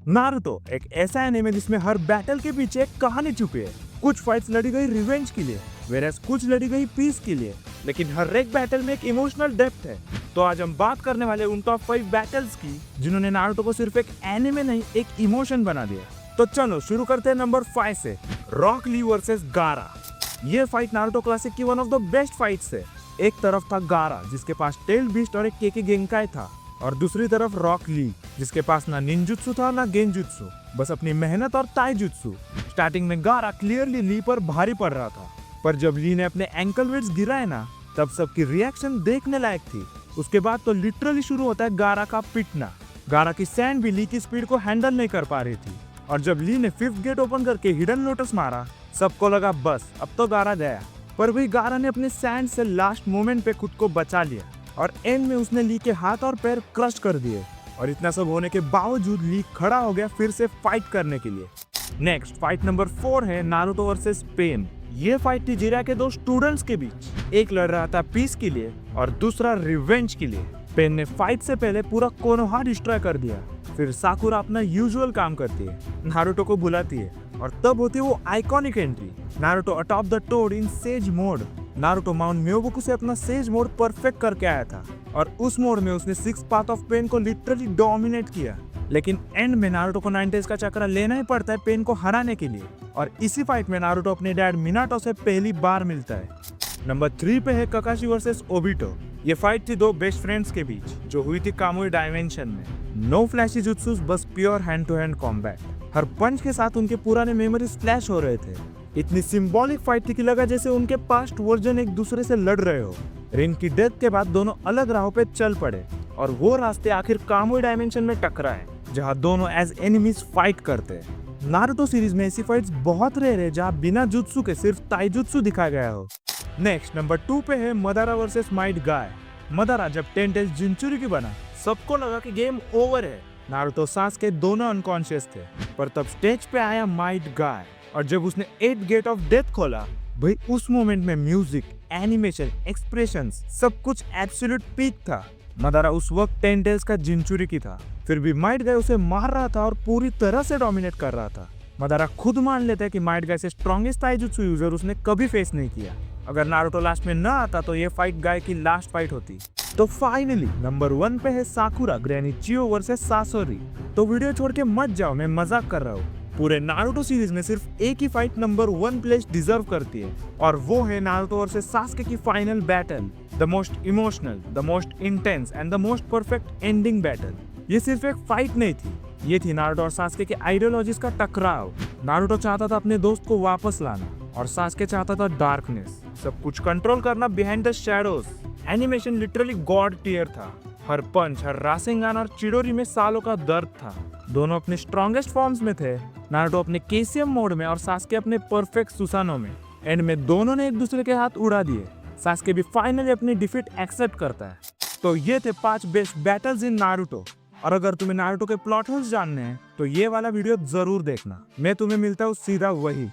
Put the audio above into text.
Naruto एक ऐसा anime जिसमें हर बैटल के पीछे एक कहानी छुपी है। कुछ फाइट्स लड़ी गई रिवेंज के लिए, वेरएस कुछ लड़ी गई पीस के लिए, लेकिन हर एक बैटल में एक इमोशनल डेप्थ है। तो आज हम बात करने वाले उन टॉप 5 बैटल्स की जिन्होंने नारुतो को सिर्फ एक एनिमे नहीं, एक इमोशन बना दिया। तो चलो शुरू करते हैं नंबर 5 से, रॉक ली वर्सेस गारा। ये फाइट नारुतो क्लासिक की one of the best fights है। एक तरफ था गारा जिसके पास टेल बीस्ट और एक केके गेंकाई था, और दूसरी तरफ रॉक ली जिसके पास ना निंजुत्सु था ना गेंजुत्सु, बस अपनी मेहनत और ताइजुत्सु। स्टार्टिंग में गारा क्लियरली ली पर भारी पड़ रहा था, पर जब ली ने अपने एंकल वेट्स गिराए ना, तब सबकी रिएक्शन देखने लायक थी। उसके बाद तो लिटरली शुरू होता है गारा का पिटना। गारा की सैंड भी ली की स्पीड को हैंडल नहीं कर पा रही थी, और जब ली ने 5th गेट ओपन करके हिडन लोटस मारा, सबको लगा बस अब तो गारा गया। पर वही गारा ने अपने सैंड से लास्ट मोमेंट पे खुद को बचा लिया, और एंड में उसने ली के हाथ और पैर क्रश कर दिए। और इतना सब होने के बावजूद ली खड़ा हो गया फिर से फाइट करने के लिए। नेक्स्ट फाइट नंबर 4 है नारुतो वर्सेस पेन। ये फाइट थी जिरा के दो स्टूडेंट्स के बीच। एक लड़ रहा था पीस के लिए और दूसरा रिवेंज के लिए। पेन ने फाइट से पहले पूरा कोनोहा डिस्ट्रॉय कर दिया। फिर साकुरा अपना यूजुअल काम करती है, नारुतो को बुलाती है, और तब होती है वो iconic entry, Naruto atop the toad in sage mode. Naruto mount Myoboku से अपना सेज मोड परफेक्ट करके आया था, और उस मोड में उसने 6th पाथ ऑफ पेन को लिटरली डोमिनेट किया। लेकिन एंड में नारुतो को 9 डेज का चक्र लेना ही पड़ता है पेन को हराने के लिए, और इसी फाइट में नारुतो अपने डैड मिनाटो से पहली बार मिलता है। नंबर 3 पे है ककाशी वर्सेस ओबिटो। ये फाइट थी दो बेस्ट फ्रेंड्स के बीच जो हुई थी कामुई डायमेंशन में। नो फ्लैशी जुत्सुस, बस pure hand to hand combat. हर पंच के साथ उनके पुराने मेमोरीज फ्लैश हो रहे थे। इतनी सिंबॉलिक फाइट थी कि लगा जैसे उनके पास्ट वर्जन एक दूसरे से लड़ रहे हो। रिन की डेथ के बाद दोनों अलग राहों पे चल पड़े, और वो रास्ते आखिर कामुई डायमेंशन में टकराए जहां दोनों एज एनिमीज फाइट करते हैं। नारुतो सीरीज में ऐसी फाइट्स बहुत रेयर है जहां बिना जुत्सु के सिर्फ ताइजुत्सु दिखाया गया हो। नेक्स्ट नंबर 2 पे है Madara versus Might Guy. Madara जब 10 टेल्स जिंचुरिकी बना, सबको लगा कि गेम ओवर है। नारुतो सासके दोनों अनकॉन्शियस थे, पर तब स्टेज पे आया माइट गाय, और जब उसने 8th गेट ऑफ डेथ खोला, भाई उस मोमेंट में म्यूजिक, एनिमेशन, एक्सप्रेशंस सब कुछ एब्सोल्यूट पीक था। मदारा उस वक्त 10 टेल्स का जिंचुरिकी था, फिर भी माइट गाय उसे मार रहा था और पूरी तरह से डोमिनेट कर रहा था। मदारा खुद मान लेता है कि माइट गाय से स्ट्रॉन्गेस्ट ताइजुत्सु यूजर उसने कभी फेस नहीं किया। अगर नारुतो लास्ट में न आता तो ये फाइट गाय की लास्ट फाइट होती। तो फाइनली नंबर 1 पे है साकुरा ग्रैनी चियो वर्सेस सासोरी। तो वीडियो छोड़ के मत जाओ, मैं मजाक कर रहा हूँ। पूरे नारुतो सीरीज में सिर्फ एक ही फाइट नंबर 1 प्लेस डिजर्व करती है, और वो है नारुतो वर्सेस सास्के की final battle. The most emotional, the most intense and the most perfect ending battle. ये सिर्फ एक फाइट नहीं थी, ये थी नारुतो और सास्के के आइडियोलॉजीज का टकराव। नारुतो चाहता था अपने दोस्त को वापस लाना, और सास्के चाहता था डार्कनेस, सब कुछ कंट्रोल करना behind the shadows. Animation literally god tier था। हर पंच, हर रासेंगान और चिडोरी में सालों का दर्द था। दोनों अपने स्ट्रॉन्गेस्ट फॉर्म्स में थे, नारुतो अपने केसीएम मोड में और सास्के अपने परफेक्ट सुसानो में। एंड में दोनों ने एक दूसरे के हाथ उड़ा दिए। सास्के भी फाइनली अपनी डिफीट एक्सेप्ट करता है। तो ये थे 5 बेस्ट बैटल्स इन नारुतो। और अगर तुम्हें नारुतो के प्लॉट होल्स जानने हैं तो ये वाला वीडियो जरूर देखना। मैं तुम्हें मिलता हूँ सीधा वही।